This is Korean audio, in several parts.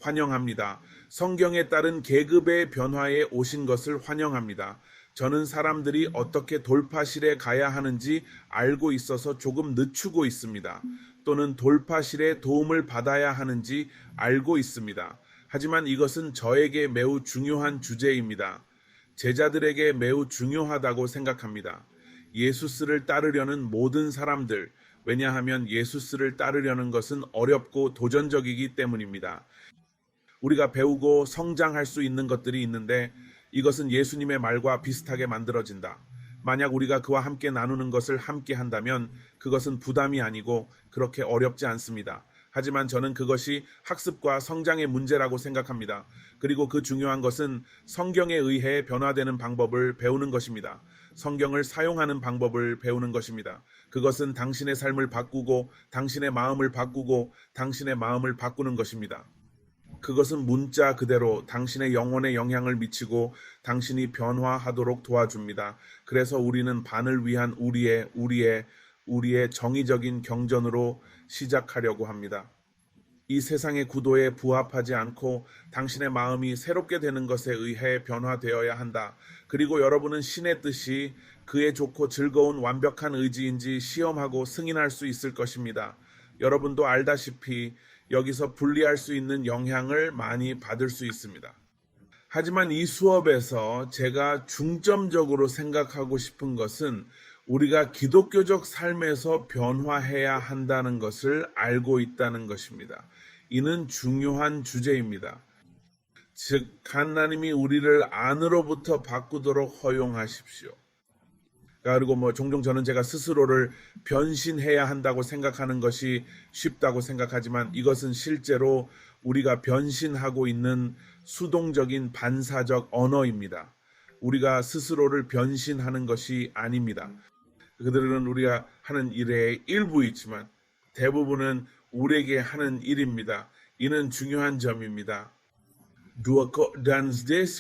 환영합니다. 성경에 따른 계급의 변화에 오신 것을 환영합니다. 저는 사람들이 어떻게 돌파실에 가야 하는지 알고 있어서 조금 늦추고 있습니다. 또는 돌파실에 도움을 받아야 하는지 알고 있습니다. 하지만 이것은 저에게 매우 중요한 주제입니다. 제자들에게 매우 중요하다고 생각합니다. 예수스를 따르려는 모든 사람들, 왜냐하면 예수스를 따르려는 것은 어렵고 도전적이기 때문입니다. 우리가 배우고 성장할 수 있는 것들이 있는데 이것은 예수님의 말과 비슷하게 만들어진다. 만약 우리가 그와 함께 나누는 것을 함께 한다면 그것은 부담이 아니고 그렇게 어렵지 않습니다. 하지만 저는 그것이 학습과 성장의 문제라고 생각합니다. 그리고 그 중요한 것은 성경에 의해 변화되는 방법을 배우는 것입니다. 성경을 사용하는 방법을 배우는 것입니다. 그것은 당신의 삶을 바꾸고 당신의 마음을 바꾸고 당신의 마음을 바꾸는 것입니다. 그것은 문자 그대로 당신의 영혼에 영향을 미치고 당신이 변화하도록 도와줍니다. 그래서 우리는 반을 위한 우리의 정의적인 경전으로 시작하려고 합니다. 이 세상의 구도에 부합하지 않고 당신의 마음이 새롭게 되는 것에 의해 변화되어야 한다. 그리고 여러분은 신의 뜻이 그의 좋고 즐거운 완벽한 의지인지 시험하고 승인할 수 있을 것입니다. 여러분도 알다시피 여기서 분리할 수 있는 영향을 많이 받을 수 있습니다. 하지만 이 수업에서 제가 중점적으로 생각하고 싶은 것은 우리가 기독교적 삶에서 변화해야 한다는 것을 알고 있다는 것입니다. 이는 중요한 주제입니다. 즉, 하나님이 우리를 안으로부터 바꾸도록 허용하십시오. 그리고 종종 저는 제가 스스로를 변신해야 한다고 생각하는 것이 쉽다고 생각하지만 이것은 실제로 우리가 변신하고 있는 수동적인 반사적 언어입니다. 우리가 스스로를 변신하는 것이 아닙니다. 그들은 우리가 하는 일의 일부이지만 대부분은 우리에게 하는 일입니다. 이는 중요한 점입니다. Dan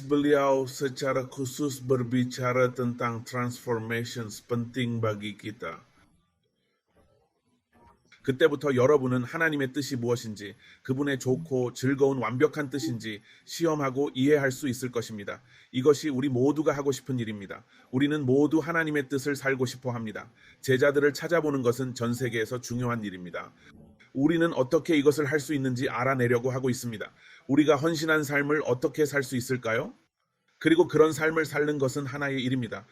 beliau secara khusus berbicara tentang transformation penting bagi kita. 그때부터 여러분은 하나님의 뜻이 무엇인지, 그분의 좋고 즐거운 완벽한 뜻인지 시험하고 이해할 수 있을 것입니다. 이것이 우리 모두가 하고 싶은 일입니다. 우리는 모두 하나님의 뜻을 살고 싶어 합니다. 제자들을 찾아보는 것은 전 세계에서 중요한 일입니다. 우리는 어떻게 이것을 할 수 있는지 알아내려고 하고 있습니다. 우리가 헌신한 삶을 어떻게 살 수 있을까요? 그리고 그런 삶을 사는 것은 하나의 일입니다.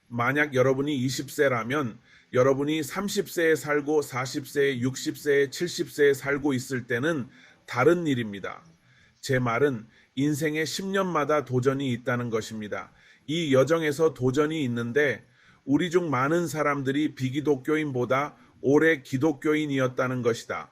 만약 여러분이 20세라면 여러분이 30세에 살고 40세에 60세에 70세에 살고 있을 때는 다른 일입니다. 제 말은 인생의 10년마다 도전이 있다는 것입니다. 이 여정에서 도전이 있는데 우리 중 많은 사람들이 비기독교인보다 오래 기독교인이었다는 것이다.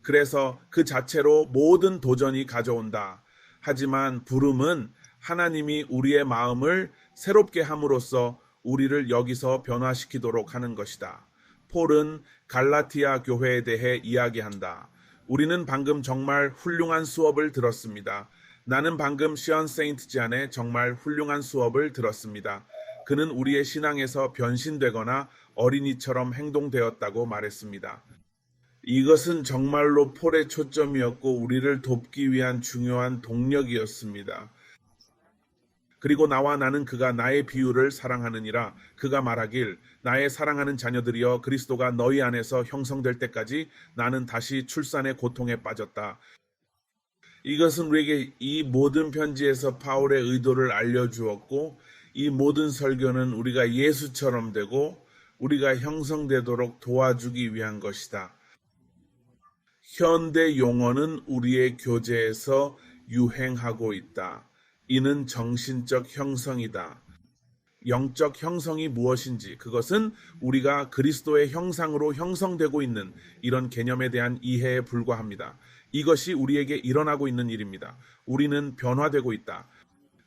그래서 그 자체로 모든 도전이 가져온다. 하지만 부름은 하나님이 우리의 마음을 새롭게 함으로써 우리를 여기서 변화시키도록 하는 것이다. 폴은 갈라티아 교회에 대해 이야기한다. 우리는 방금 정말 훌륭한 수업을 들었습니다. 나는 방금 시언 세인트 잔의 정말 훌륭한 수업을 들었습니다. 그는 우리의 신앙에서 변신되거나 어린이처럼 행동되었다고 말했습니다. 이것은 정말로 폴의 초점이었고 우리를 돕기 위한 중요한 동력이었습니다. 그리고 나와 나는 그가 나의 비유를 사랑하느니라. 그가 말하길 나의 사랑하는 자녀들이여 그리스도가 너희 안에서 형성될 때까지 나는 다시 출산의 고통에 빠졌다. 이것은 우리에게 이 모든 편지에서 바울의 의도를 알려주었고 이 모든 설교는 우리가 예수처럼 되고 우리가 형성되도록 도와주기 위한 것이다. 현대 용어는 우리의 교재에서 유행하고 있다. 이는 정신적 형성이다. 영적 형성이 무엇인지 그것은 우리가 그리스도의 형상으로 형성되고 있는 이런 개념에 대한 이해에 불과합니다. 이것이 우리에게 일어나고 있는 일입니다. 우리는 변화되고 있다.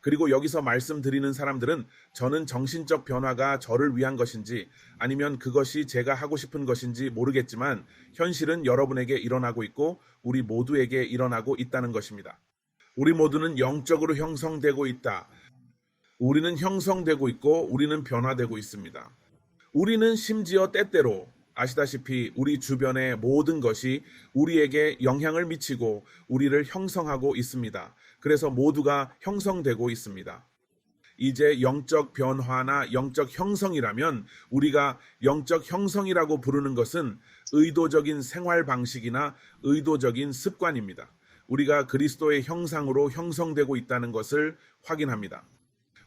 그리고 여기서 말씀드리는 사람들은 저는 정신적 변화가 저를 위한 것인지 아니면 그것이 제가 하고 싶은 것인지 모르겠지만 현실은 여러분에게 일어나고 있고 우리 모두에게 일어나고 있다는 것입니다. 우리 모두는 영적으로 형성되고 있다. 우리는 형성되고 있고 우리는 변화되고 있습니다. 우리는 심지어 때때로 아시다시피 우리 주변의 모든 것이 우리에게 영향을 미치고 우리를 형성하고 있습니다. 그래서 모두가 형성되고 있습니다. 이제 영적 변화나 영적 형성이라면 우리가 영적 형성이라고 부르는 것은 의도적인 생활 방식이나 의도적인 습관입니다. 우리가 그리스도의 형상으로 형성되고 있다는 것을 확인합니다.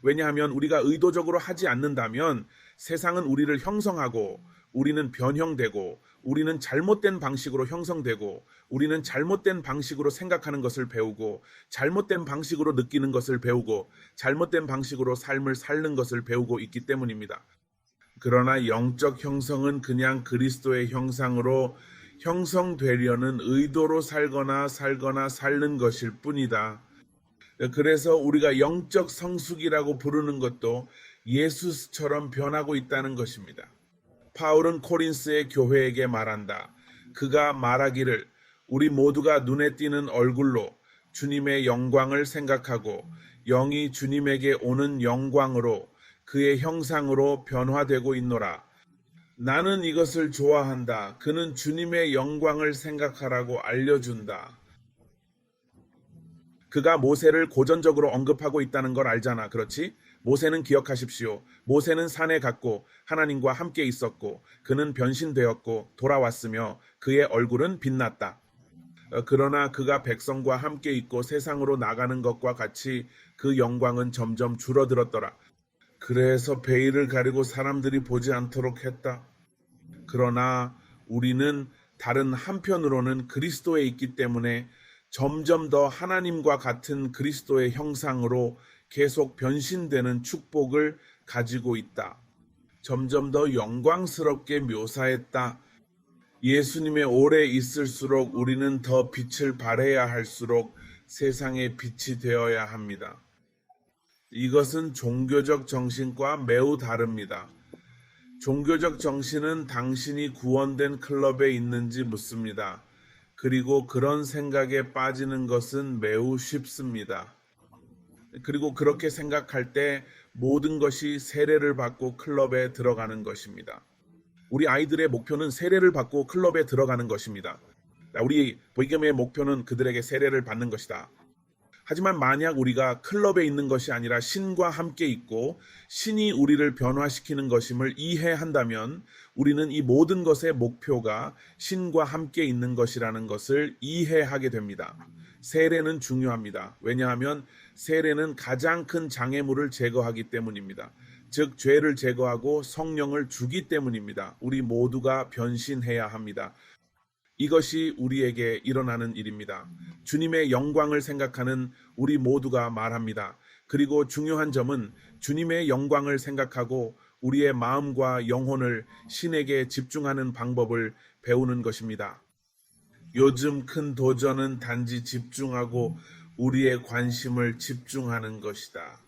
왜냐하면 우리가 의도적으로 하지 않는다면 세상은 우리를 형성하고 우리는 변형되고 우리는 잘못된 방식으로 형성되고 우리는 잘못된 방식으로 생각하는 것을 배우고 잘못된 방식으로 느끼는 것을 배우고 잘못된 방식으로 삶을 사는 것을 배우고 있기 때문입니다. 그러나 영적 형성은 그냥 그리스도의 형상으로 형성되려는 의도로 살거나 살는 것일 뿐이다. 그래서 우리가 영적 성숙이라고 부르는 것도 예수처럼 변하고 있다는 것입니다. 바울은 코린스의 교회에게 말한다. 그가 말하기를 우리 모두가 눈에 띄는 얼굴로 주님의 영광을 생각하고 영이 주님에게 오는 영광으로 그의 형상으로 변화되고 있노라. 나는 이것을 좋아한다. 그는 주님의 영광을 생각하라고 알려준다. 그가 모세를 고전적으로 언급하고 있다는 걸 알잖아. 그렇지? 모세는 기억하십시오. 모세는 산에 갔고 하나님과 함께 있었고 그는 변신되었고 돌아왔으며 그의 얼굴은 빛났다. 그러나 그가 백성과 함께 있고 세상으로 나가는 것과 같이 그 영광은 점점 줄어들었더라. 그래서 베일을 가리고 사람들이 보지 않도록 했다. 그러나 우리는 다른 한편으로는 그리스도에 있기 때문에 점점 더 하나님과 같은 그리스도의 형상으로 계속 변신되는 축복을 가지고 있다. 점점 더 영광스럽게 묘사했다. 예수님의 오래 있을수록 우리는 더 빛을 발해야 할수록 세상의 빛이 되어야 합니다. 이것은 종교적 정신과 매우 다릅니다. 종교적 정신은 당신이 구원된 클럽에 있는지 묻습니다. 그리고 그런 생각에 빠지는 것은 매우 쉽습니다. 그리고 그렇게 생각할 때 모든 것이 세례를 받고 클럽에 들어가는 것입니다. 우리 아이들의 목표는 세례를 받고 클럽에 들어가는 것입니다. 우리 복음의 목표는 그들에게 세례를 받는 것이다. 하지만 만약 우리가 클럽에 있는 것이 아니라 신과 함께 있고 신이 우리를 변화시키는 것임을 이해한다면 우리는 이 모든 것의 목표가 신과 함께 있는 것이라는 것을 이해하게 됩니다. 세례는 중요합니다. 왜냐하면 세례는 가장 큰 장애물을 제거하기 때문입니다. 즉 죄를 제거하고 성령을 주기 때문입니다. 우리 모두가 변신해야 합니다. 이것이 우리에게 일어나는 일입니다. 주님의 영광을 생각하는 우리 모두가 말합니다. 그리고 중요한 점은 주님의 영광을 생각하고 우리의 마음과 영혼을 신에게 집중하는 방법을 배우는 것입니다. 요즘 큰 도전은 단지 집중하고 우리의 관심을 집중하는 것이다.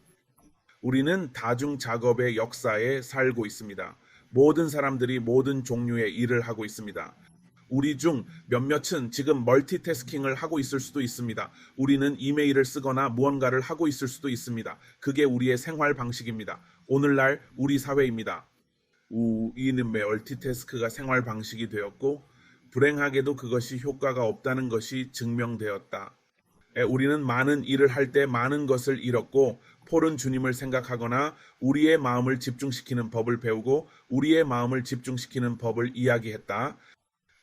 우리는 다중 작업의 역사에 살고 있습니다. 모든 사람들이 모든 종류의 일을 하고 있습니다. 우리 중 몇몇은 지금 멀티태스킹을 하고 있을 수도 있습니다. 우리는 이메일을 쓰거나 무언가를 하고 있을 수도 있습니다. 그게 우리의 생활 방식입니다. 오늘날 우리 사회입니다. 이는 멀티태스크가 생활 방식이 되었고 불행하게도 그것이 효과가 없다는 것이 증명되었다. 우리는 많은 일을 할 때 많은 것을 잃었고 폴은 주님을 생각하거나 우리의 마음을 집중시키는 법을 배우고 우리의 마음을 집중시키는 법을 이야기했다.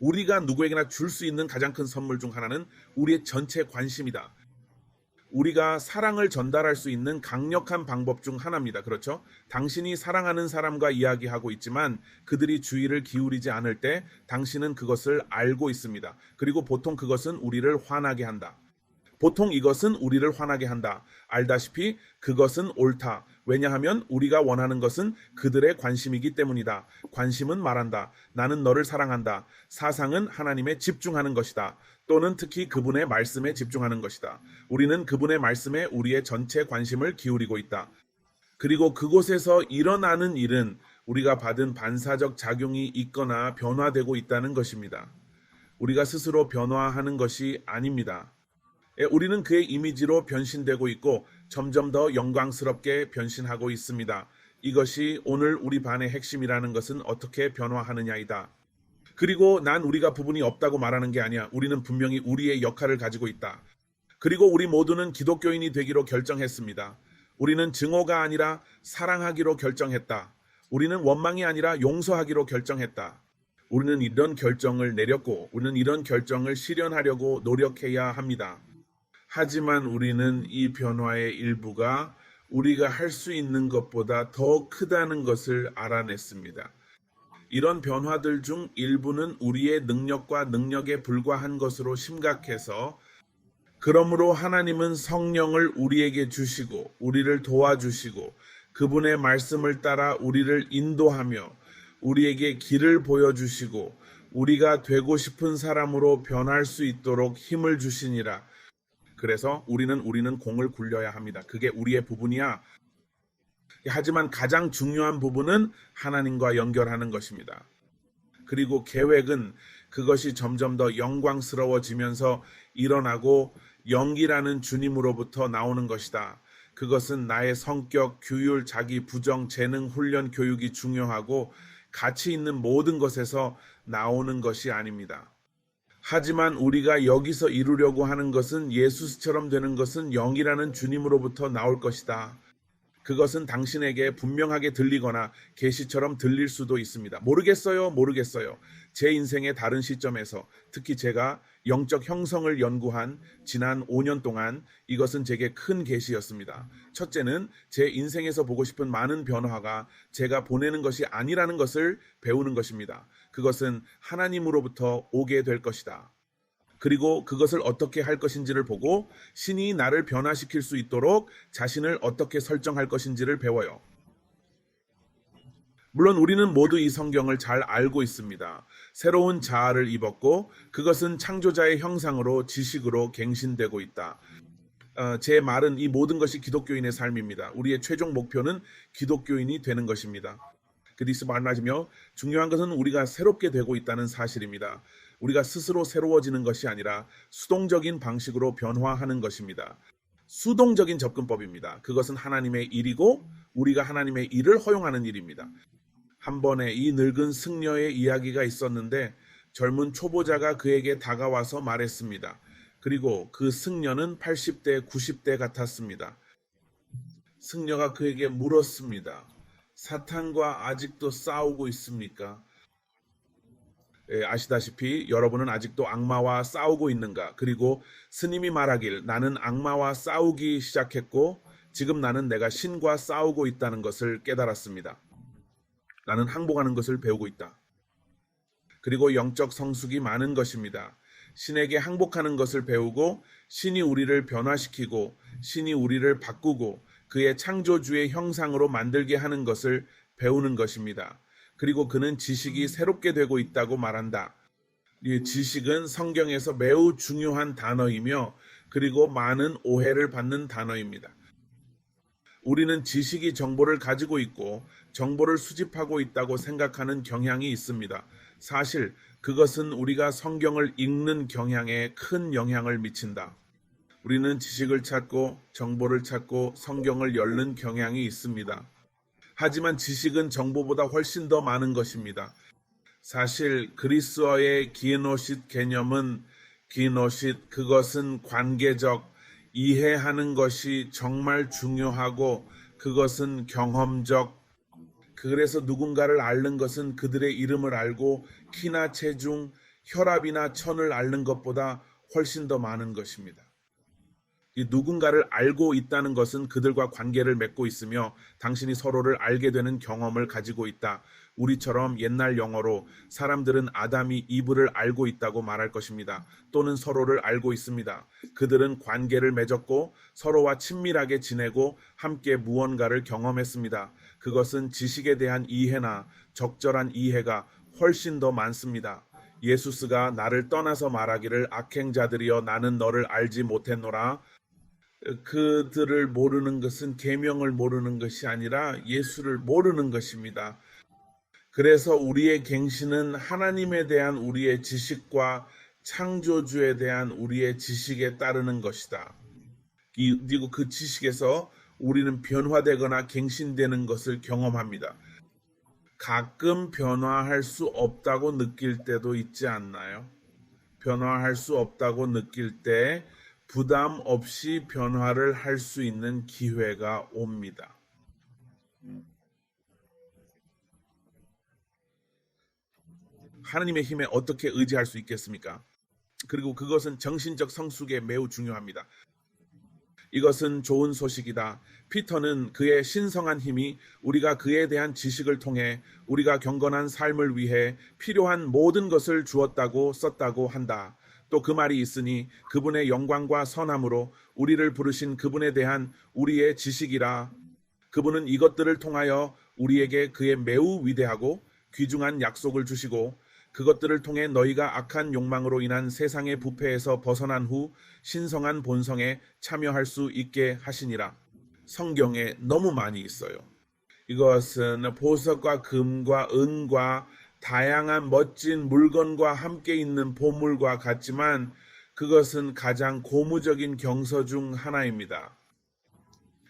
우리가 누구에게나 줄 수 있는 가장 큰 선물 중 하나는 우리의 전체 관심이다. 우리가 사랑을 전달할 수 있는 강력한 방법 중 하나입니다. 그렇죠? 당신이 사랑하는 사람과 이야기하고 있지만 그들이 주의를 기울이지 않을 때 당신은 그것을 알고 있습니다. 그리고 보통 그것은 우리를 화나게 한다. 보통 이것은 우리를 화나게 한다. 알다시피 그것은 옳다. 왜냐하면 우리가 원하는 것은 그들의 관심이기 때문이다. 관심은 말한다. 나는 너를 사랑한다. 사상은 하나님에 집중하는 것이다. 또는 특히 그분의 말씀에 집중하는 것이다. 우리는 그분의 말씀에 우리의 전체 관심을 기울이고 있다. 그리고 그곳에서 일어나는 일은 우리가 받은 반사적 작용이 있거나 변화되고 있다는 것입니다. 우리가 스스로 변화하는 것이 아닙니다. 우리는 그의 이미지로 변신되고 있고 점점 더 영광스럽게 변신하고 있습니다. 이것이 오늘 우리 반의 핵심이라는 것은 어떻게 변화하느냐이다. 그리고 난 우리가 부분이 없다고 말하는 게 아니야. 우리는 분명히 우리의 역할을 가지고 있다. 그리고 우리 모두는 기독교인이 되기로 결정했습니다. 우리는 증오가 아니라 사랑하기로 결정했다. 우리는 원망이 아니라 용서하기로 결정했다. 우리는 이런 결정을 내렸고 우리는 이런 결정을 실현하려고 노력해야 합니다. 하지만 우리는 이 변화의 일부가 우리가 할 수 있는 것보다 더 크다는 것을 알아냈습니다. 이런 변화들 중 일부는 우리의 능력과 능력에 불과한 것으로 심각해서 그러므로 하나님은 성령을 우리에게 주시고 우리를 도와주시고 그분의 말씀을 따라 우리를 인도하며 우리에게 길을 보여주시고 우리가 되고 싶은 사람으로 변할 수 있도록 힘을 주시니라. 그래서 우리는 공을 굴려야 합니다. 그게 우리의 부분이야. 하지만 가장 중요한 부분은 하나님과 연결하는 것입니다. 그리고 계획은 그것이 점점 더 영광스러워지면서 일어나고 영이라는 주님으로부터 나오는 것이다. 그것은 나의 성격, 규율, 자기 부정, 재능, 훈련, 교육이 중요하고 가치 있는 모든 것에서 나오는 것이 아닙니다. 하지만 우리가 여기서 이루려고 하는 것은 예수처럼 되는 것은 영이라는 주님으로부터 나올 것이다. 그것은 당신에게 분명하게 들리거나 계시처럼 들릴 수도 있습니다. 모르겠어요. 제 인생의 다른 시점에서 특히 제가 영적 형성을 연구한 지난 5년 동안 이것은 제게 큰 계시였습니다. 첫째는 제 인생에서 보고 싶은 많은 변화가 제가 보내는 것이 아니라는 것을 배우는 것입니다. 그것은 하나님으로부터 오게 될 것이다. 그리고 그것을 어떻게 할 것인지를 보고 신이 나를 변화시킬 수 있도록 자신을 어떻게 설정할 것인지를 배워요. 물론 우리는 모두 이 성경을 잘 알고 있습니다. 새로운 자아를 입었고 그것은 창조자의 형상으로 지식으로 갱신되고 있다. 제 말은 이 모든 것이 기독교인의 삶입니다. 우리의 최종 목표는 기독교인이 되는 것입니다. 그리스 말하자며 중요한 것은 우리가 새롭게 되고 있다는 사실입니다. 우리가 스스로 새로워지는 것이 아니라 수동적인 방식으로 변화하는 것입니다. 수동적인 접근법입니다. 그것은 하나님의 일이고 우리가 하나님의 일을 허용하는 일입니다. 한 번에 이 늙은 승려의 이야기가 있었는데 젊은 초보자가 그에게 다가와서 말했습니다. 그리고 그 승려는 80대, 90대 같았습니다. 승려가 그에게 물었습니다. 사탄과 아직도 싸우고 있습니까? 아시다시피 여러분은 아직도 악마와 싸우고 있는가? 그리고 스님이 말하길 나는 악마와 싸우기 시작했고 지금 나는 내가 신과 싸우고 있다는 것을 깨달았습니다. 나는 항복하는 것을 배우고 있다. 그리고 영적 성숙이 많은 것입니다. 신에게 항복하는 것을 배우고 신이 우리를 변화시키고 신이 우리를 바꾸고 그의 창조주의 형상으로 만들게 하는 것을 배우는 것입니다. 그리고 그는 지식이 새롭게 되고 있다고 말한다. 이 지식은 성경에서 매우 중요한 단어이며 그리고 많은 오해를 받는 단어입니다. 우리는 지식이 정보를 가지고 있고 정보를 수집하고 있다고 생각하는 경향이 있습니다. 사실 그것은 우리가 성경을 읽는 경향에 큰 영향을 미친다. 우리는 지식을 찾고 정보를 찾고 성경을 열는 경향이 있습니다. 하지만 지식은 정보보다 훨씬 더 많은 것입니다. 사실 그리스어의 기노싯 개념은 그것은 관계적, 이해하는 것이 정말 중요하고 그것은 경험적, 그래서 누군가를 앓는 것은 그들의 이름을 알고 키나 체중, 혈압이나 천을 앓는 것보다 훨씬 더 많은 것입니다. 이 누군가를 알고 있다는 것은 그들과 관계를 맺고 있으며 당신이 서로를 알게 되는 경험을 가지고 있다. 우리처럼 옛날 영어로 사람들은 아담이 이브를 알고 있다고 말할 것입니다. 또는 서로를 알고 있습니다. 그들은 관계를 맺었고 서로와 친밀하게 지내고 함께 무언가를 경험했습니다. 그것은 지식에 대한 이해나 적절한 이해가 훨씬 더 많습니다. 예수스가 나를 떠나서 말하기를 악행자들이여 나는 너를 알지 못했노라. 그들을 모르는 것은 계명을 모르는 것이 아니라 예수를 모르는 것입니다. 그래서 우리의 갱신은 하나님에 대한 우리의 지식과 창조주에 대한 우리의 지식에 따르는 것이다. 그리고 그 지식에서 우리는 변화되거나 갱신되는 것을 경험합니다. 가끔 변화할 수 없다고 느낄 때도 있지 않나요? 변화할 수 없다고 느낄 때 부담 없이 변화를 할 수 있는 기회가 옵니다. 하나님의 힘에 어떻게 의지할 수 있겠습니까? 그리고 그것은 정신적 성숙에 매우 중요합니다. 이것은 좋은 소식이다. 피터는 그의 신성한 힘이 우리가 그에 대한 지식을 통해 우리가 경건한 삶을 위해 필요한 모든 것을 주었다고 썼다고 한다. 또 그 말이 있으니 그분의 영광과 선함으로 우리를 부르신 그분에 대한 우리의 지식이라. 그분은 이것들을 통하여 우리에게 그의 매우 위대하고 귀중한 약속을 주시고 그것들을 통해 너희가 악한 욕망으로 인한 세상의 부패에서 벗어난 후 신성한 본성에 참여할 수 있게 하시니라. 성경에 너무 많이 있어요. 이것은 보석과 금과 은과 다양한 멋진 물건과 함께 있는 보물과 같지만 그것은 가장 고무적인 경서 중 하나입니다.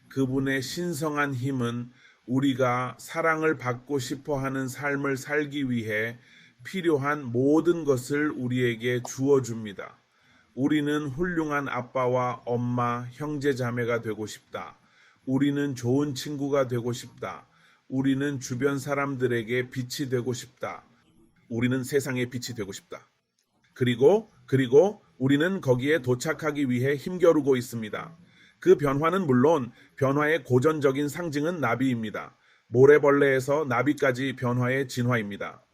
그분의 신성한 힘은 우리가 사랑을 받고 싶어 하는 삶을 살기 위해 필요한 모든 것을 우리에게 주어줍니다. 우리는 훌륭한 아빠와 엄마, 형제 자매가 되고 싶다. 우리는 좋은 친구가 되고 싶다. 우리는 주변 사람들에게 빛이 되고 싶다. 우리는 세상의 빛이 되고 싶다. 그리고 우리는 거기에 도착하기 위해 힘겨루고 있습니다. 그 변화는 물론 변화의 고전적인 상징은 나비입니다. 모래벌레에서 나비까지 변화의 진화입니다.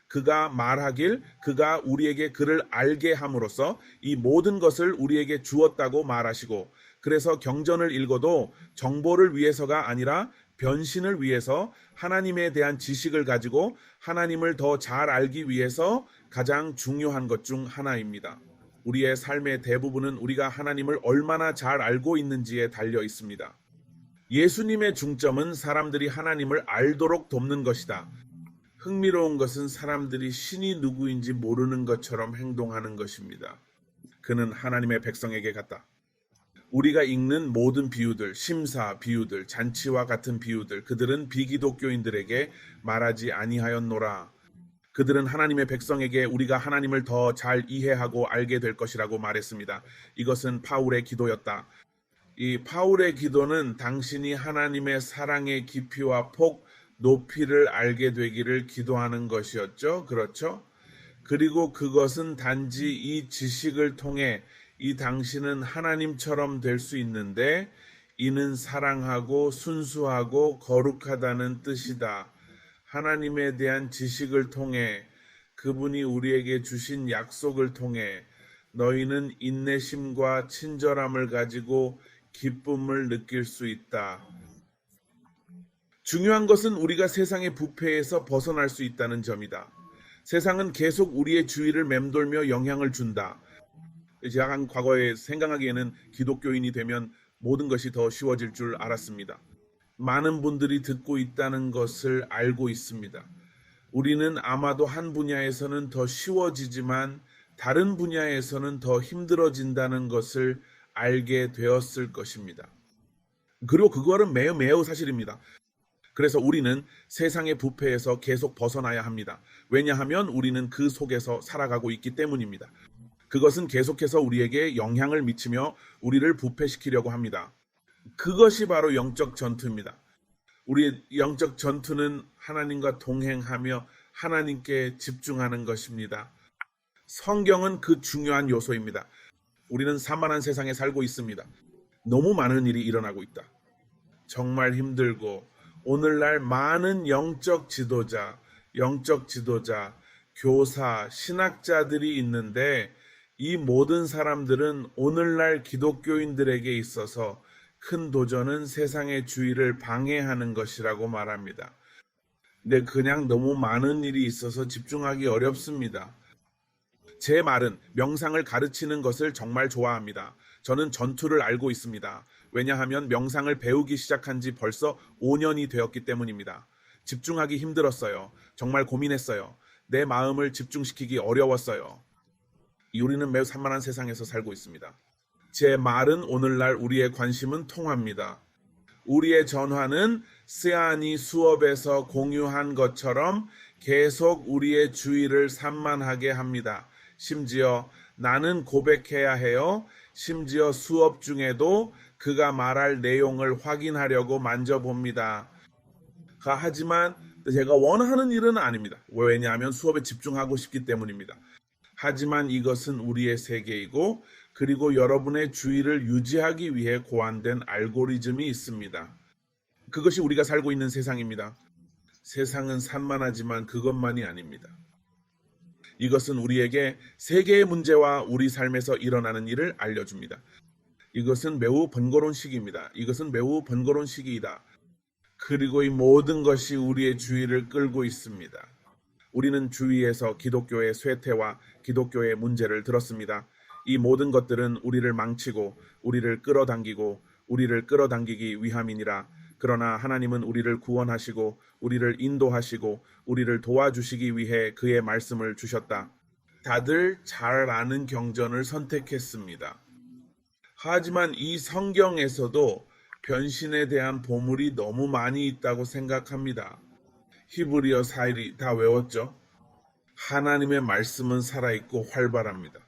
그가 말하길 그가 우리에게 그를 알게 함으로써 이 모든 것을 우리에게 주었다고 말하시고 그래서 경전을 읽어도 정보를 위해서가 아니라 변신을 위해서 하나님에 대한 지식을 가지고 하나님을 더 잘 알기 위해서 가장 중요한 것 중 하나입니다. 우리의 삶의 대부분은 우리가 하나님을 얼마나 잘 알고 있는지에 달려 있습니다. 예수님의 중점은 사람들이 하나님을 알도록 돕는 것이다. 흥미로운 것은 사람들이 신이 누구인지 모르는 것처럼 행동하는 것입니다. 그는 하나님의 백성에게 갔다. 우리가 읽는 모든 비유들, 심사 비유들, 잔치와 같은 비유들, 그들은 비기독교인들에게 말하지 아니하였노라. 그들은 하나님의 백성에게 우리가 하나님을 더 잘 이해하고 알게 될 것이라고 말했습니다. 이것은 파울의 기도였다. 이 파울의 기도는 당신이 하나님의 사랑의 깊이와 폭, 높이를 알게 되기를 기도하는 것이었죠. 그렇죠? 그리고 그것은 단지 이 지식을 통해 이 당신은 하나님처럼 될 수 있는데 이는 사랑하고 순수하고 거룩하다는 뜻이다. 하나님에 대한 지식을 통해 그분이 우리에게 주신 약속을 통해 너희는 인내심과 친절함을 가지고 기쁨을 느낄 수 있다. 중요한 것은 우리가 세상의 부패에서 벗어날 수 있다는 점이다. 세상은 계속 우리의 주위를 맴돌며 영향을 준다. 제가 과거에 생각하기에는 기독교인이 되면 모든 것이 더 쉬워질 줄 알았습니다. 많은 분들이 듣고 있다는 것을 알고 있습니다. 우리는 아마도 한 분야에서는 더 쉬워지지만 다른 분야에서는 더 힘들어진다는 것을 알게 되었을 것입니다. 그리고 그거는 매우 사실입니다. 그래서 우리는 세상의 부패에서 계속 벗어나야 합니다. 왜냐하면 우리는 그 속에서 살아가고 있기 때문입니다. 그것은 계속해서 우리에게 영향을 미치며 우리를 부패시키려고 합니다. 그것이 바로 영적 전투입니다. 우리의 영적 전투는 하나님과 동행하며 하나님께 집중하는 것입니다. 성경은 그 중요한 요소입니다. 우리는 산만한 세상에 살고 있습니다. 너무 많은 일이 일어나고 있다. 정말 힘들고 오늘날 많은 영적 지도자, 교사, 신학자들이 있는데 이 모든 사람들은 오늘날 기독교인들에게 있어서 큰 도전은 세상의 주의를 방해하는 것이라고 말합니다. 근데 그냥 너무 많은 일이 있어서 집중하기 어렵습니다. 제 말은 명상을 가르치는 것을 정말 좋아합니다. 저는 전투를 알고 있습니다. 왜냐하면 명상을 배우기 시작한 지 벌써 5년이 되었기 때문입니다. 집중하기 힘들었어요. 정말 고민했어요. 내 마음을 집중시키기 어려웠어요. 우리는 매우 산만한 세상에서 살고 있습니다. 제 말은 오늘날 우리의 관심은 통합니다. 우리의 전화는 스안이 수업에서 공유한 것처럼 계속 우리의 주의를 산만하게 합니다. 심지어 나는 고백해야 해요. 심지어 수업 중에도 그가 말할 내용을 확인하려고 만져봅니다. 하지만 제가 원하는 일은 아닙니다. 왜냐하면 수업에 집중하고 싶기 때문입니다. 하지만 이것은 우리의 세계이고 그리고 여러분의 주의를 유지하기 위해 고안된 알고리즘이 있습니다. 그것이 우리가 살고 있는 세상입니다. 세상은 산만하지만 그것만이 아닙니다. 이것은 우리에게 세계의 문제와 우리 삶에서 일어나는 일을 알려줍니다. 이것은 매우 번거로운 시기입니다. 이것은 매우 번거로운 시기이다. 그리고 이 모든 것이 우리의 주의를 끌고 있습니다. 우리는 주위에서 기독교의 쇠퇴와 기독교의 문제를 들었습니다. 이 모든 것들은 우리를 망치고 우리를 끌어당기기 위함이니라. 그러나 하나님은 우리를 구원하시고 우리를 인도하시고 우리를 도와주시기 위해 그의 말씀을 주셨다. 다들 잘 아는 경전을 선택했습니다. 하지만 이 성경에서도 변신에 대한 보물이 너무 많이 있다고 생각합니다. 히브리어 4일이 다 외웠죠? 하나님의 말씀은 살아있고 활발합니다.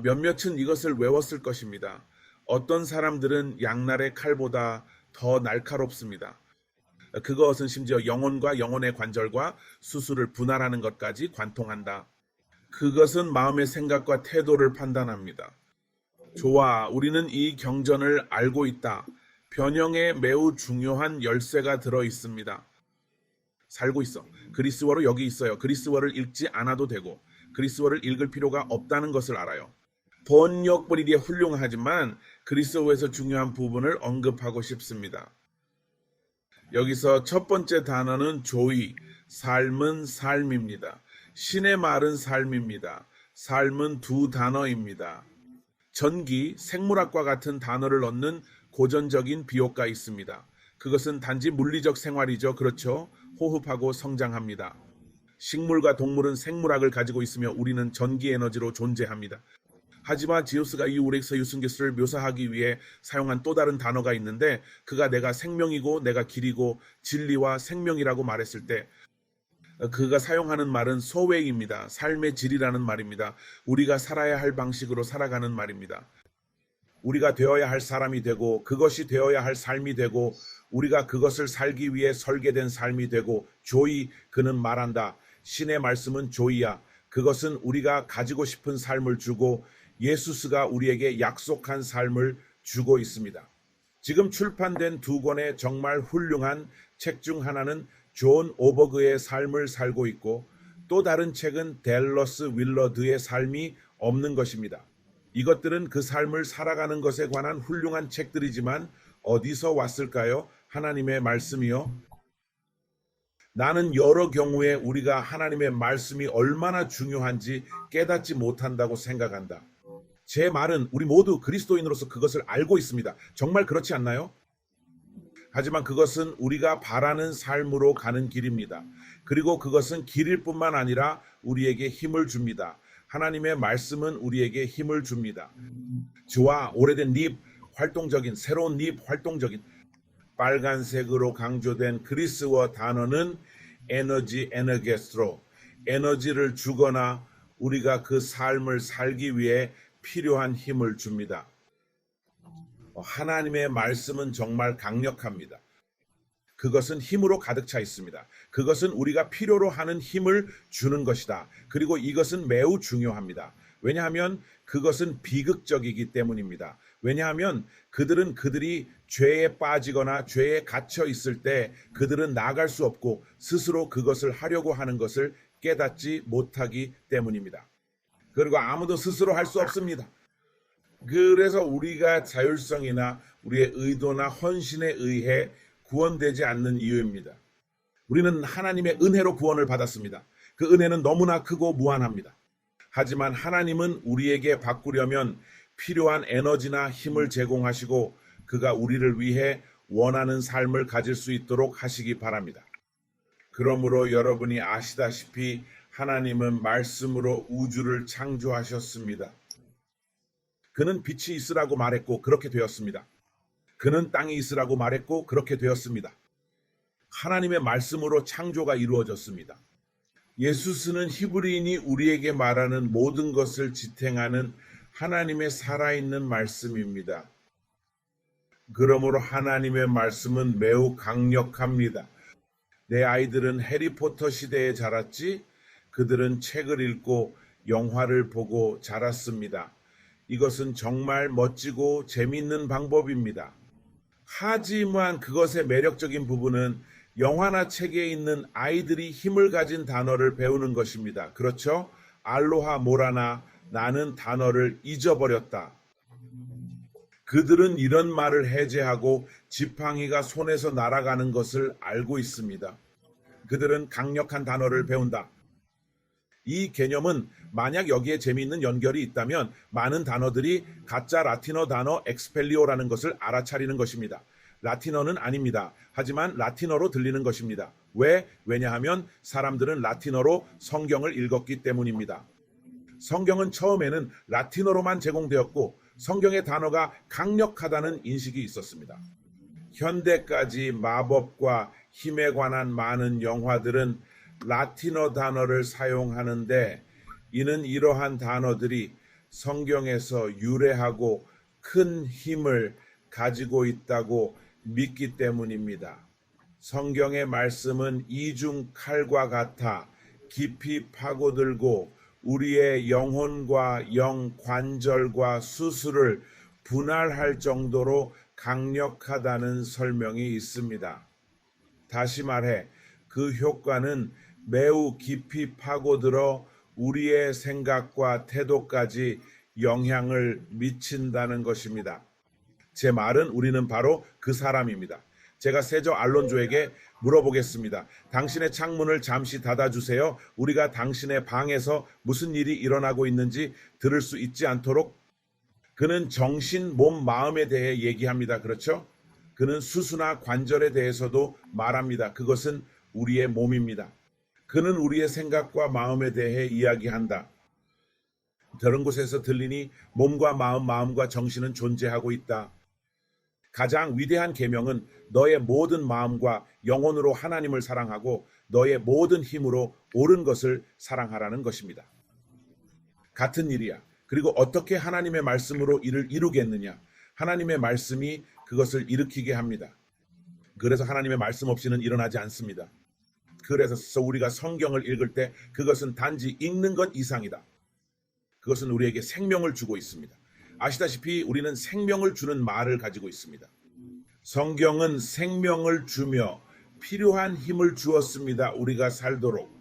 몇몇은 이것을 외웠을 것입니다. 어떤 사람들은 양날의 칼보다 더 날카롭습니다. 그것은 심지어 영혼과 영혼의 관절과 수술을 분할하는 것까지 관통한다. 그것은 마음의 생각과 태도를 판단합니다. 좋아, 우리는 이 경전을 알고 있다. 변형에 매우 중요한 열쇠가 들어 있습니다. 살고 있어. 그리스어로 여기 있어요. 그리스어를 읽지 않아도 되고 그리스어를 읽을 필요가 없다는 것을 알아요. 번역본이 훌륭하지만 그리스어에서 중요한 부분을 언급하고 싶습니다. 여기서 첫 번째 단어는 조이, 삶은 삶입니다. 신의 말은 삶입니다. 삶은 두 단어입니다. 전기, 생물학과 같은 단어를 넣는 고전적인 비호가 있습니다. 그것은 단지 물리적 생활이죠. 그렇죠? 호흡하고 성장합니다. 식물과 동물은 생물학을 가지고 있으며 우리는 전기 에너지로 존재합니다. 하지만 지우스가 이 우렉스 유승기스를 묘사하기 위해 사용한 또 다른 단어가 있는데 그가 내가 생명이고 내가 길이고 진리와 생명이라고 말했을 때 그가 사용하는 말은 소웨이입니다. 삶의 질이라는 말입니다. 우리가 살아야 할 방식으로 살아가는 말입니다. 우리가 되어야 할 사람이 되고 그것이 되어야 할 삶이 되고 우리가 그것을 살기 위해 설계된 삶이 되고 조이 그는 말한다. 신의 말씀은 조이야. 그것은 우리가 가지고 싶은 삶을 주고 예수스가 우리에게 약속한 삶을 주고 있습니다. 지금 출판된 두 권의 정말 훌륭한 책 중 하나는 존 오버그의 삶을 살고 있고 또 다른 책은 댈러스 윌러드의 삶이 없는 것입니다. 이것들은 그 삶을 살아가는 것에 관한 훌륭한 책들이지만 어디서 왔을까요? 하나님의 말씀이요. 나는 여러 경우에 우리가 하나님의 말씀이 얼마나 중요한지 깨닫지 못한다고 생각한다. 제 말은 우리 모두 그리스도인으로서 그것을 알고 있습니다. 정말 그렇지 않나요? 하지만 그것은 우리가 바라는 삶으로 가는 길입니다. 그리고 그것은 길일 뿐만 아니라 우리에게 힘을 줍니다. 하나님의 말씀은 우리에게 힘을 줍니다. 좋아, 오래된 립, 활동적인, 새로운 립, 활동적인, 빨간색으로 강조된 그리스어 단어는 에너지로 에너지를 주거나 우리가 그 삶을 살기 위해 필요한 힘을 줍니다. 하나님의 말씀은 정말 강력합니다. 그것은 힘으로 가득 차 있습니다. 그것은 우리가 필요로 하는 힘을 주는 것이다. 그리고 이것은 매우 중요합니다. 왜냐하면 그것은 비극적이기 때문입니다. 왜냐하면 그들이 죄에 빠지거나 죄에 갇혀 있을 때 그들은 나갈 수 없고 스스로 그것을 하려고 하는 것을 깨닫지 못하기 때문입니다. 그리고 아무도 스스로 할 수 없습니다. 그래서 우리가 자율성이나 우리의 의도나 헌신에 의해 구원되지 않는 이유입니다. 우리는 하나님의 은혜로 구원을 받았습니다. 그 은혜는 너무나 크고 무한합니다. 하지만 하나님은 우리에게 바꾸려면 필요한 에너지나 힘을 제공하시고 그가 우리를 위해 원하는 삶을 가질 수 있도록 하시기 바랍니다. 그러므로 여러분이 아시다시피 하나님은 말씀으로 우주를 창조하셨습니다. 그는 빛이 있으라고 말했고 그렇게 되었습니다. 그는 땅에 있으라고 말했고 그렇게 되었습니다. 하나님의 말씀으로 창조가 이루어졌습니다. 예수 쓰는 히브리인이 우리에게 말하는 모든 것을 지탱하는 하나님의 살아있는 말씀입니다. 그러므로 하나님의 말씀은 매우 강력합니다. 내 아이들은 해리포터 시대에 자랐지? 그들은 책을 읽고 영화를 보고 자랐습니다. 이것은 정말 멋지고 재미있는 방법입니다. 하지만 그것의 매력적인 부분은 영화나 책에 있는 아이들이 힘을 가진 단어를 배우는 것입니다. 그렇죠? 알로하 모라나 나는 단어를 잊어버렸다. 그들은 이런 말을 해제하고 지팡이가 손에서 날아가는 것을 알고 있습니다. 그들은 강력한 단어를 배운다. 이 개념은 만약 여기에 재미있는 연결이 있다면 많은 단어들이 가짜 라틴어 단어 엑스펠리오라는 것을 알아차리는 것입니다. 라틴어는 아닙니다. 하지만 라틴어로 들리는 것입니다. 왜? 왜냐하면 사람들은 라틴어로 성경을 읽었기 때문입니다. 성경은 처음에는 라틴어로만 제공되었고 성경의 단어가 강력하다는 인식이 있었습니다. 현대까지 마법과 힘에 관한 많은 영화들은 라틴어 단어를 사용하는데 이는 이러한 단어들이 성경에서 유래하고 큰 힘을 가지고 있다고 믿기 때문입니다. 성경의 말씀은 이중 칼과 같아 깊이 파고들고 우리의 영혼과 영관절과 수술을 분할할 정도로 강력하다는 설명이 있습니다. 다시 말해 그 효과는 매우 깊이 파고들어 우리의 생각과 태도까지 영향을 미친다는 것입니다. 제 말은 우리는 바로 그 사람입니다. 제가 세저 알론조에게 물어보겠습니다. 당신의 창문을 잠시 닫아주세요. 우리가 당신의 방에서 무슨 일이 일어나고 있는지 들을 수 있지 않도록. 그는 정신, 몸, 마음에 대해 얘기합니다. 그렇죠? 그는 수수나 관절에 대해서도 말합니다. 그것은 우리의 몸입니다. 그는 우리의 생각과 마음에 대해 이야기한다. 다른 곳에서 들리니 몸과 마음, 마음과 정신은 존재하고 있다. 가장 위대한 계명은 너의 모든 마음과 영혼으로 하나님을 사랑하고 너의 모든 힘으로 옳은 것을 사랑하라는 것입니다. 같은 일이야. 그리고 어떻게 하나님의 말씀으로 이를 이루겠느냐? 하나님의 말씀이 그것을 일으키게 합니다. 그래서 하나님의 말씀 없이는 일어나지 않습니다. 그래서 우리가 성경을 읽을 때 그것은 단지 읽는 것 이상이다. 그것은 우리에게 생명을 주고 있습니다. 아시다시피 우리는 생명을 주는 말을 가지고 있습니다. 성경은 생명을 주며 필요한 힘을 주었습니다. 우리가 살도록.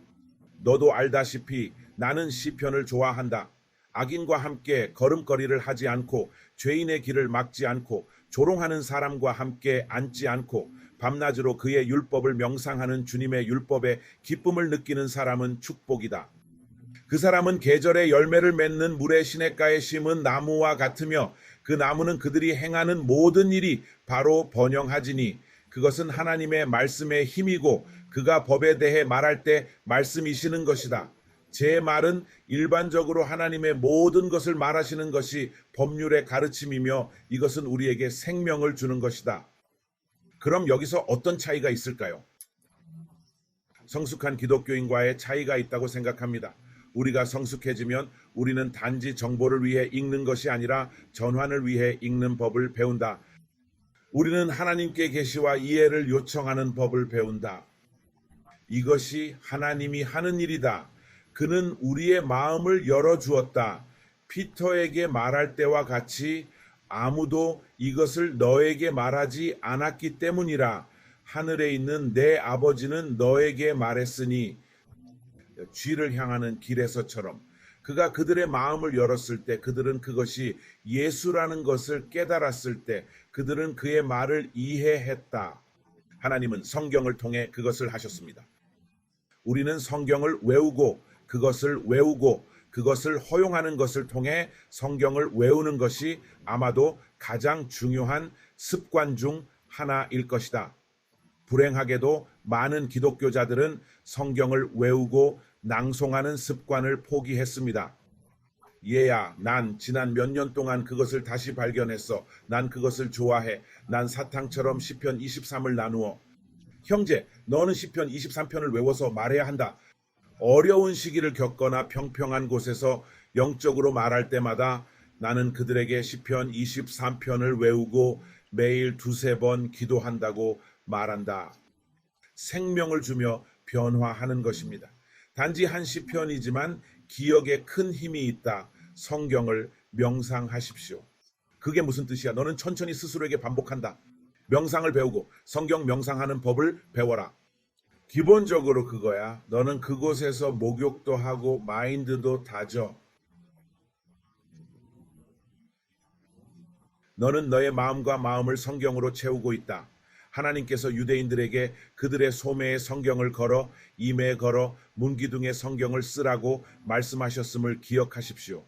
너도 알다시피 나는 시편을 좋아한다. 악인과 함께 걸음걸이를 하지 않고 죄인의 길을 막지 않고 조롱하는 사람과 함께 앉지 않고 밤낮으로 그의 율법을 명상하는 주님의 율법에 기쁨을 느끼는 사람은 축복이다. 그 사람은 계절의 열매를 맺는 물의 시냇가에 심은 나무와 같으며 그 나무는 그들이 행하는 모든 일이 바로 번영하지니 그것은 하나님의 말씀의 힘이고 그가 법에 대해 말할 때 말씀이시는 것이다. 제 말은 일반적으로 하나님의 모든 것을 말하시는 것이 법률의 가르침이며 이것은 우리에게 생명을 주는 것이다. 그럼 여기서 어떤 차이가 있을까요? 성숙한 기독교인과의 차이가 있다고 생각합니다. 우리가 성숙해지면 우리는 단지 정보를 위해 읽는 것이 아니라 전환을 위해 읽는 법을 배운다. 우리는 하나님께 계시와 이해를 요청하는 법을 배운다. 이것이 하나님이 하는 일이다. 그는 우리의 마음을 열어주었다. 피터에게 말할 때와 같이 아무도 이것을 너에게 말하지 않았기 때문이라. 하늘에 있는 내 아버지는 너에게 말했으니 쥐를 향하는 길에서처럼 그가 그들의 마음을 열었을 때 그들은 그것이 예수라는 것을 깨달았을 때 그들은 그의 말을 이해했다. 하나님은 성경을 통해 그것을 하셨습니다. 우리는 성경을 외우고 그것을 허용하는 것을 통해 성경을 외우는 것이 아마도 가장 중요한 습관 중 하나일 것이다. 불행하게도 많은 기독교자들은 성경을 외우고 낭송하는 습관을 포기했습니다. 얘야, 난 지난 몇 년 동안 그것을 다시 발견했어. 난 그것을 좋아해. 난 사탕처럼 시편 23을 나누어. 형제, 너는 시편 23편을 외워서 말해야 한다. 어려운 시기를 겪거나 평평한 곳에서 영적으로 말할 때마다 나는 그들에게 시편 23편을 외우고 매일 두세 번 기도한다고 말한다. 생명을 주며 변화하는 것입니다. 단지 한 시편이지만 기억에 큰 힘이 있다. 성경을 명상하십시오. 그게 무슨 뜻이야? 너는 천천히 스스로에게 반복한다. 명상을 배우고 성경 명상하는 법을 배워라. 기본적으로 그거야. 너는 그곳에서 목욕도 하고 마인드도 다져. 너는 너의 마음과 마음을 성경으로 채우고 있다. 하나님께서 유대인들에게 그들의 소매에 성경을 걸어 임에 걸어 문기둥에 성경을 쓰라고 말씀하셨음을 기억하십시오.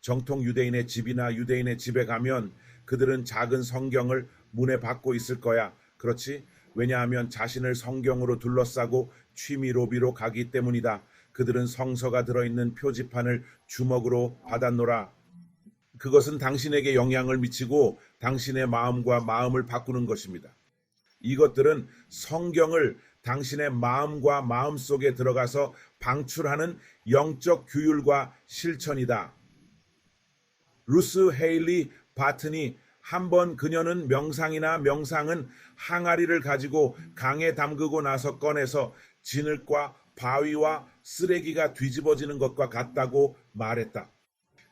정통 유대인의 집이나 유대인의 집에 가면 그들은 작은 성경을 문에 받고 있을 거야. 그렇지? 왜냐하면 자신을 성경으로 둘러싸고 취미로비로 가기 때문이다. 그들은 성서가 들어있는 표지판을 주먹으로 받았노라. 그것은 당신에게 영향을 미치고 당신의 마음과 마음을 바꾸는 것입니다. 이것들은 성경을 당신의 마음과 마음 속에 들어가서 방출하는 영적 규율과 실천이다. 루스 헤일리 바튼이 한번 그녀는 명상은 항아리를 가지고 강에 담그고 나서 꺼내서 진흙과 바위와 쓰레기가 뒤집어지는 것과 같다고 말했다.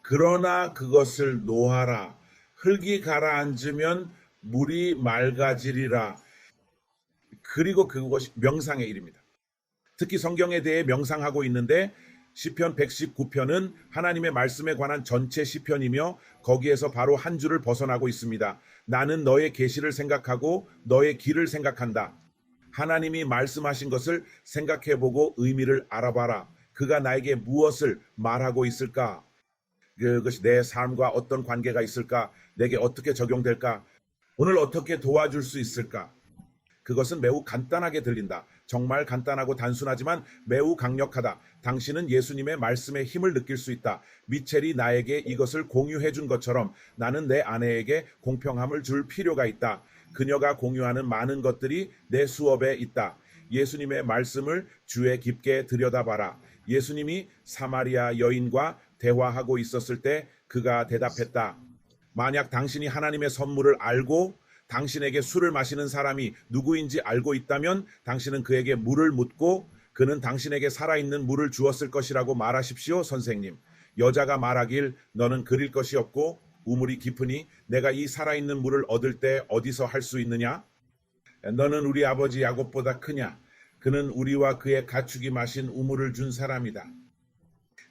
그러나 그것을 놓아라. 흙이 가라앉으면 물이 맑아지리라. 그리고 그것이 명상의 일입니다. 특히 성경에 대해 명상하고 있는데 시편 119편은 하나님의 말씀에 관한 전체 시편이며 거기에서 바로 한 줄을 벗어나고 있습니다. 나는 너의 계시를 생각하고 너의 길을 생각한다. 하나님이 말씀하신 것을 생각해보고 의미를 알아봐라. 그가 나에게 무엇을 말하고 있을까? 그것이 내 삶과 어떤 관계가 있을까? 내게 어떻게 적용될까? 오늘 어떻게 도와줄 수 있을까? 그것은 매우 간단하게 들린다. 정말 간단하고 단순하지만 매우 강력하다. 당신은 예수님의 말씀의 힘을 느낄 수 있다. 미첼이 나에게 이것을 공유해 준 것처럼 나는 내 아내에게 공평함을 줄 필요가 있다. 그녀가 공유하는 많은 것들이 내 수업에 있다. 예수님의 말씀을 주에 깊게 들여다봐라. 예수님이 사마리아 여인과 대화하고 있었을 때 그가 대답했다. 만약 당신이 하나님의 선물을 알고 당신에게 술을 마시는 사람이 누구인지 알고 있다면 당신은 그에게 물을 묻고 그는 당신에게 살아있는 물을 주었을 것이라고 말하십시오, 선생님. 여자가 말하길 너는 그릴 것이 없고 우물이 깊으니 내가 이 살아있는 물을 얻을 때 어디서 할 수 있느냐? 너는 우리 아버지 야곱보다 크냐? 그는 우리와 그의 가축이 마신 우물을 준 사람이다.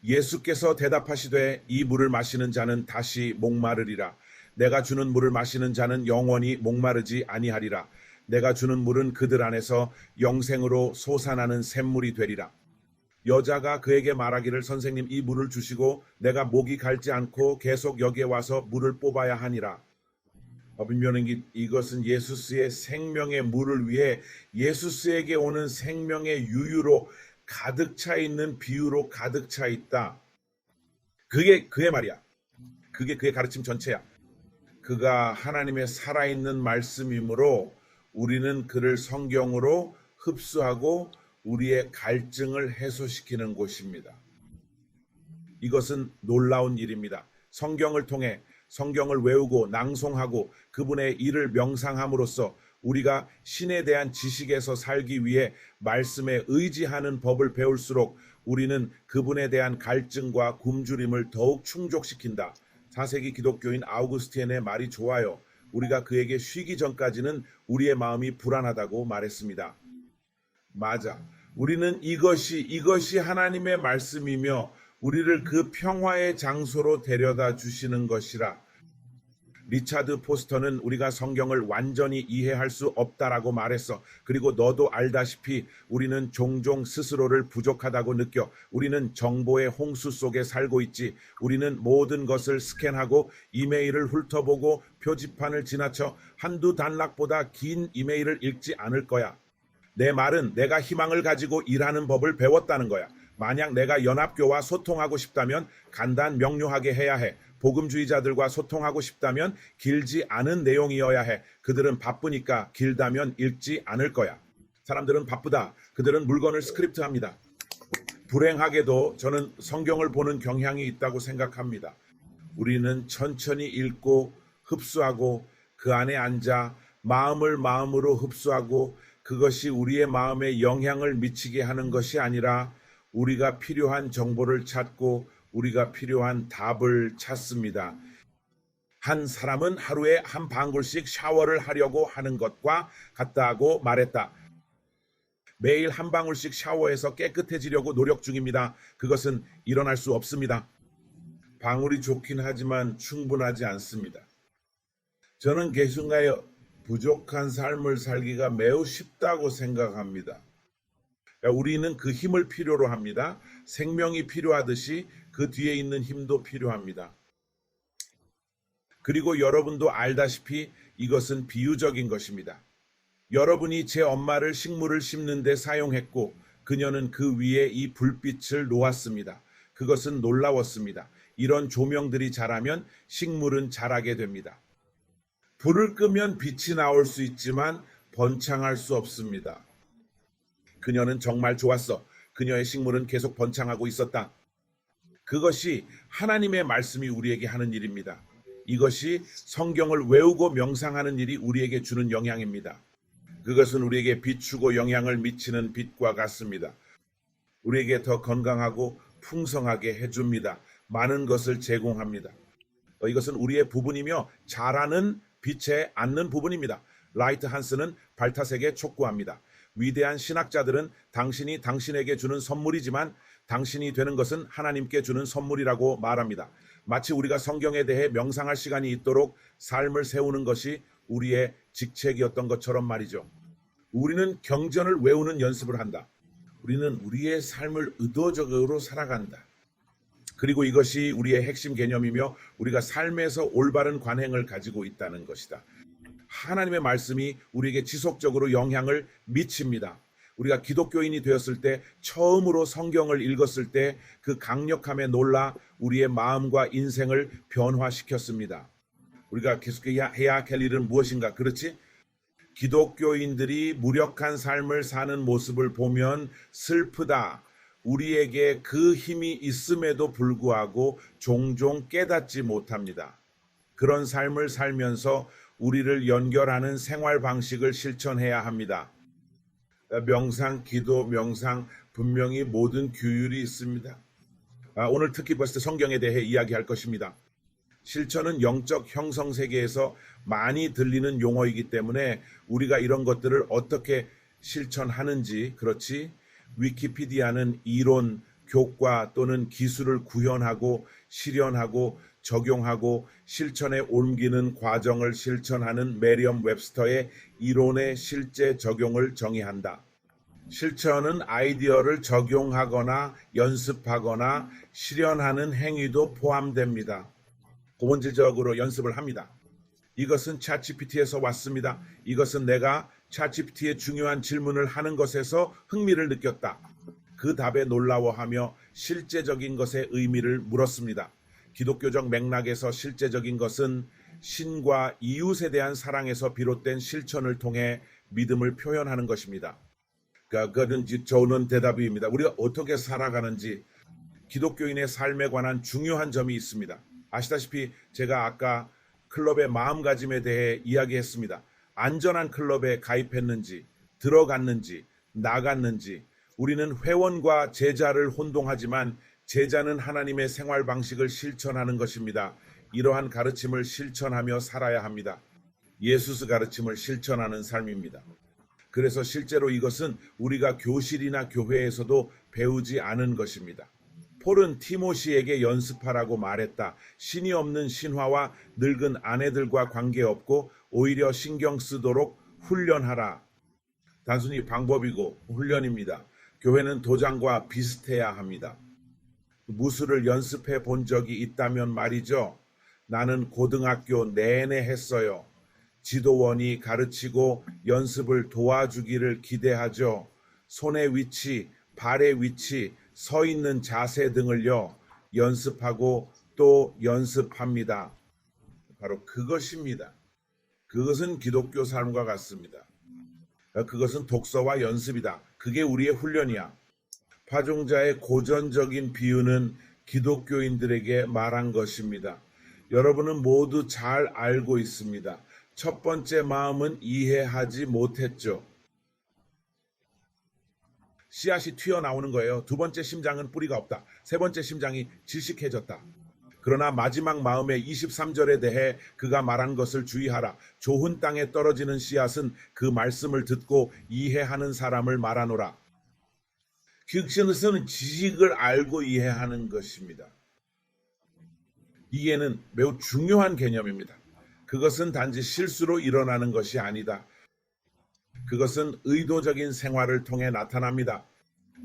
예수께서 대답하시되 이 물을 마시는 자는 다시 목마르리라. 내가 주는 물을 마시는 자는 영원히 목마르지 아니하리라. 내가 주는 물은 그들 안에서 영생으로 솟아나는 샘물이 되리라. 여자가 그에게 말하기를 선생님 이 물을 주시고 내가 목이 갈지 않고 계속 여기에 와서 물을 뽑아야 하니라. 분명히 이것은 예수스의 생명의 물을 위해 예수스에게 오는 생명의 유유로 가득 차 있는 비유로 가득 차 있다. 그게 그의 말이야. 그게 그의 가르침 전체야. 그가 하나님의 살아있는 말씀이므로 우리는 그를 성경으로 흡수하고 우리의 갈증을 해소시키는 곳입니다. 이것은 놀라운 일입니다. 성경을 통해 성경을 외우고 낭송하고 그분의 일을 명상함으로써 우리가 신에 대한 지식에서 살기 위해 말씀에 의지하는 법을 배울수록 우리는 그분에 대한 갈증과 굶주림을 더욱 충족시킨다. 4세기 기독교인 아우구스티엔의 말이 좋아요. 우리가 그에게 쉬기 전까지는 우리의 마음이 불안하다고 말했습니다. 맞아. 우리는 이것이 하나님의 말씀이며 우리를 그 평화의 장소로 데려다 주시는 것이라. 리차드 포스터는 우리가 성경을 완전히 이해할 수 없다라고 말했어. 그리고 너도 알다시피 우리는 종종 스스로를 부족하다고 느껴. 우리는 정보의 홍수 속에 살고 있지. 우리는 모든 것을 스캔하고 이메일을 훑어보고 표지판을 지나쳐 한두 단락보다 긴 이메일을 읽지 않을 거야. 내 말은 내가 희망을 가지고 일하는 법을 배웠다는 거야. 만약 내가 연합교와 소통하고 싶다면 간단 명료하게 해야 해. 복음주의자들과 소통하고 싶다면 길지 않은 내용이어야 해. 그들은 바쁘니까 길다면 읽지 않을 거야. 사람들은 바쁘다. 그들은 물건을 스크립트합니다. 불행하게도 저는 성경을 보는 경향이 있다고 생각합니다. 우리는 천천히 읽고 흡수하고 그 안에 앉아 마음을 마음으로 흡수하고 그것이 우리의 마음에 영향을 미치게 하는 것이 아니라 우리가 필요한 정보를 찾고 우리가 필요한 답을 찾습니다. 한 사람은 하루에 한 방울씩 샤워를 하려고 하는 것과 같다고 말했다. 매일 한 방울씩 샤워해서 깨끗해지려고 노력 중입니다. 그것은 일어날 수 없습니다. 방울이 좋긴 하지만 충분하지 않습니다. 저는 개신가의 부족한 삶을 살기가 매우 쉽다고 생각합니다. 우리는 그 힘을 필요로 합니다. 생명이 필요하듯이 그 뒤에 있는 힘도 필요합니다. 그리고 여러분도 알다시피 이것은 비유적인 것입니다. 여러분이 제 엄마를 식물을 심는 데 사용했고 그녀는 그 위에 이 불빛을 놓았습니다. 그것은 놀라웠습니다. 이런 조명들이 자라면 식물은 자라게 됩니다. 불을 끄면 빛이 나올 수 있지만 번창할 수 없습니다. 그녀는 정말 좋았어. 그녀의 식물은 계속 번창하고 있었다. 그것이 하나님의 말씀이 우리에게 하는 일입니다. 이것이 성경을 외우고 명상하는 일이 우리에게 주는 영향입니다. 그것은 우리에게 비추고 영향을 미치는 빛과 같습니다. 우리에게 더 건강하고 풍성하게 해줍니다. 많은 것을 제공합니다. 이것은 우리의 부분이며 자라는 빛에 앉는 부분입니다. 라이트 한스는 발타색에 촉구합니다. 위대한 신학자들은 당신이 당신에게 주는 선물이지만 당신이 되는 것은 하나님께 주는 선물이라고 말합니다. 마치 우리가 성경에 대해 명상할 시간이 있도록 삶을 세우는 것이 우리의 직책이었던 것처럼 말이죠. 우리는 경전을 외우는 연습을 한다. 우리는 우리의 삶을 의도적으로 살아간다. 그리고 이것이 우리의 핵심 개념이며 우리가 삶에서 올바른 관행을 가지고 있다는 것이다. 하나님의 말씀이 우리에게 지속적으로 영향을 미칩니다. 우리가 기독교인이 되었을 때 처음으로 성경을 읽었을 때 그 강력함에 놀라 우리의 마음과 인생을 변화시켰습니다. 우리가 계속해야 해야 할 일은 무엇인가? 그렇지? 기독교인들이 무력한 삶을 사는 모습을 보면 슬프다. 우리에게 그 힘이 있음에도 불구하고 종종 깨닫지 못합니다. 그런 삶을 살면서 우리를 연결하는 생활 방식을 실천해야 합니다. 명상, 기도, 명상, 분명히 모든 규율이 있습니다. 오늘 특히 벌써 성경에 대해 이야기할 것입니다. 실천은 영적 형성 세계에서 많이 들리는 용어이기 때문에 우리가 이런 것들을 어떻게 실천하는지, 그렇지? 위키피디아는 이론, 교과 또는 기술을 구현하고 실현하고 적용하고 실천에 옮기는 과정을 실천하는 메리엄 웹스터의 이론의 실제 적용을 정의한다. 실천은 아이디어를 적용하거나 연습하거나 실현하는 행위도 포함됩니다. 본질적으로 연습을 합니다. 이것은 챗GPT에서 왔습니다. 이것은 내가 챗GPT의 중요한 질문을 하는 것에서 흥미를 느꼈다. 그 답에 놀라워하며 실제적인 것의 의미를 물었습니다. 기독교적 맥락에서 실제적인 것은 신과 이웃에 대한 사랑에서 비롯된 실천을 통해 믿음을 표현하는 것입니다. 그것은 좋은 대답입니다. 우리가 어떻게 살아가는지 기독교인의 삶에 관한 중요한 점이 있습니다. 아시다시피 제가 아까 클럽의 마음가짐에 대해 이야기했습니다. 안전한 클럽에 가입했는지, 들어갔는지, 나갔는지, 우리는 회원과 제자를 혼동하지만 제자는 하나님의 생활 방식을 실천하는 것입니다. 이러한 가르침을 실천하며 살아야 합니다. 예수스 가르침을 실천하는 삶입니다. 그래서 실제로 이것은 우리가 교실이나 교회에서도 배우지 않은 것입니다. 폴은 티모시에게 연습하라고 말했다. 신이 없는 신화와 늙은 아내들과 관계없고 오히려 신경 쓰도록 훈련하라. 단순히 방법이고 훈련입니다. 교회는 도장과 비슷해야 합니다. 무술을 연습해 본 적이 있다면 말이죠. 나는 고등학교 내내 했어요. 지도원이 가르치고 연습을 도와주기를 기대하죠. 손의 위치, 발의 위치, 서 있는 자세 등을요, 연습하고 또 연습합니다. 바로 그것입니다. 그것은 기독교 삶과 같습니다. 그것은 독서와 연습이다. 그게 우리의 훈련이야. 파종자의 고전적인 비유는 기독교인들에게 말한 것입니다. 여러분은 모두 잘 알고 있습니다. 첫 번째 마음은 이해하지 못했죠. 씨앗이 튀어나오는 거예요. 두 번째 심장은 뿌리가 없다. 세 번째 심장이 질식해졌다. 그러나 마지막 마음의 23절에 대해 그가 말한 것을 주의하라. 좋은 땅에 떨어지는 씨앗은 그 말씀을 듣고 이해하는 사람을 말하노라. 그것은 지식을 알고 이해하는 것입니다. 이해는 매우 중요한 개념입니다. 그것은 단지 실수로 일어나는 것이 아니다. 그것은 의도적인 생활을 통해 나타납니다.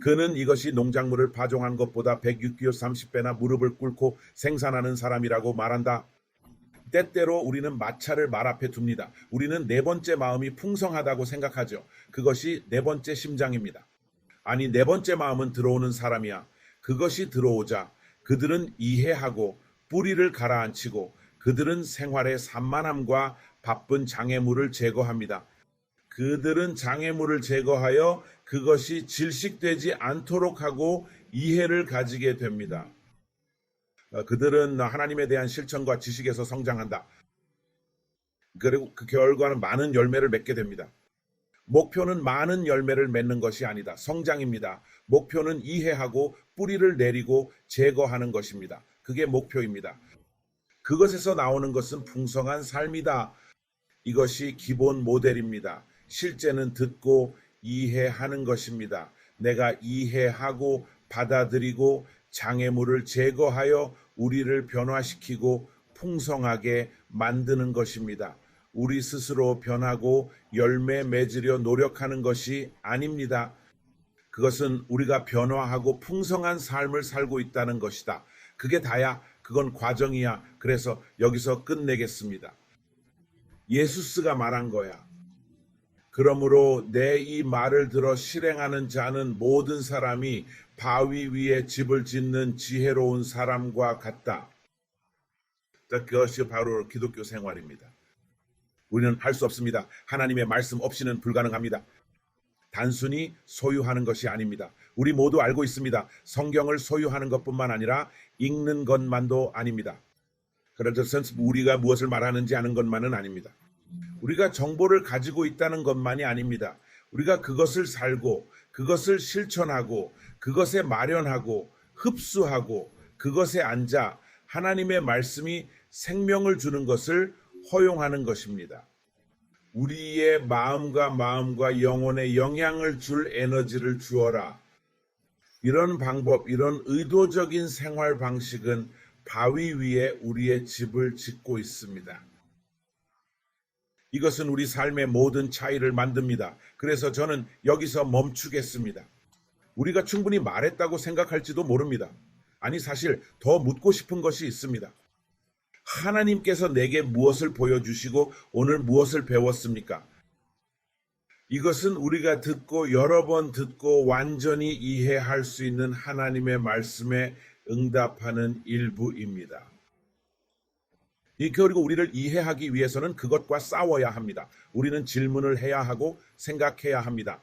그는 이것이 농작물을 파종한 것보다 106기호 30배나 무릎을 꿇고 생산하는 사람이라고 말한다. 때때로 우리는 마차를 말 앞에 둡니다. 우리는 네 번째 마음이 풍성하다고 생각하죠. 그것이 네 번째 심장입니다. 아니, 네 번째 마음은 들어오는 사람이야. 그것이 들어오자 그들은 이해하고 뿌리를 가라앉히고 그들은 생활의 산만함과 바쁜 장애물을 제거합니다. 그들은 장애물을 제거하여 그것이 질식되지 않도록 하고 이해를 가지게 됩니다. 그들은 하나님에 대한 실천과 지식에서 성장한다. 그리고 그 결과는 많은 열매를 맺게 됩니다. 목표는 많은 열매를 맺는 것이 아니다. 성장입니다. 목표는 이해하고 뿌리를 내리고 제거하는 것입니다. 그게 목표입니다. 그것에서 나오는 것은 풍성한 삶이다. 이것이 기본 모델입니다. 실제는 듣고 이해하는 것입니다. 내가 이해하고 받아들이고 장애물을 제거하여 우리를 변화시키고 풍성하게 만드는 것입니다. 우리 스스로 변하고 열매 맺으려 노력하는 것이 아닙니다. 그것은 우리가 변화하고 풍성한 삶을 살고 있다는 것이다. 그게 다야. 그건 과정이야. 그래서 여기서 끝내겠습니다. 예수스가 말한 거야. 그러므로 내 이 말을 들어 실행하는 자는 모든 사람이 바위 위에 집을 짓는 지혜로운 사람과 같다. 그것이 바로 기독교 생활입니다. 우리는 할 수 없습니다. 하나님의 말씀 없이는 불가능합니다. 단순히 소유하는 것이 아닙니다. 우리 모두 알고 있습니다. 성경을 소유하는 것뿐만 아니라 읽는 것만도 아닙니다. 그래서 우리가 무엇을 말하는지 아는 것만은 아닙니다. 우리가 정보를 가지고 있다는 것만이 아닙니다. 우리가 그것을 살고 그것을 실천하고 그것에 마련하고 흡수하고 그것에 앉아 하나님의 말씀이 생명을 주는 것을 허용하는 것입니다. 우리의 마음과 영혼에 영향을 줄 에너지를 주어라. 이런 방법, 이런 의도적인 생활 방식은 바위 위에 우리의 집을 짓고 있습니다. 이것은 우리 삶의 모든 차이를 만듭니다. 그래서 저는 여기서 멈추겠습니다. 우리가 충분히 말했다고 생각할지도 모릅니다. 아니, 사실 더 묻고 싶은 것이 있습니다. 하나님께서 내게 무엇을 보여주시고 오늘 무엇을 배웠습니까? 이것은 우리가 듣고 여러 번 듣고 완전히 이해할 수 있는 하나님의 말씀에 응답하는 일부입니다. 그리고 우리를 이해하기 위해서는 그것과 싸워야 합니다. 우리는 질문을 해야 하고 생각해야 합니다.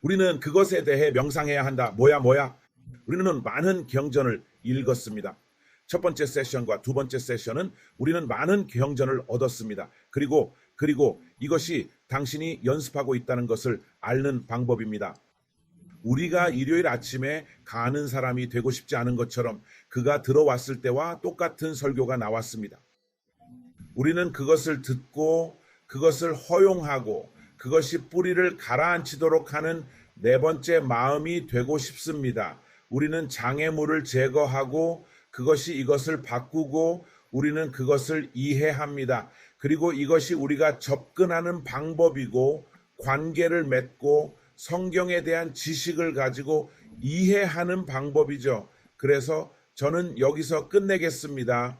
우리는 그것에 대해 명상해야 한다. 뭐야? 우리는 많은 경전을 읽었습니다. 첫 번째 세션과 두 번째 세션은 우리는 많은 경전을 얻었습니다. 그리고 이것이 당신이 연습하고 있다는 것을 앓는 방법입니다. 우리가 일요일 아침에 가는 사람이 되고 싶지 않은 것처럼 그가 들어왔을 때와 똑같은 설교가 나왔습니다. 우리는 그것을 듣고 그것을 허용하고 그것이 뿌리를 가라앉히도록 하는 네 번째 마음이 되고 싶습니다. 우리는 장애물을 제거하고 그것이 이것을 바꾸고 우리는 그것을 이해합니다. 그리고 이것이 우리가 접근하는 방법이고 관계를 맺고 성경에 대한 지식을 가지고 이해하는 방법이죠. 그래서 저는 여기서 끝내겠습니다.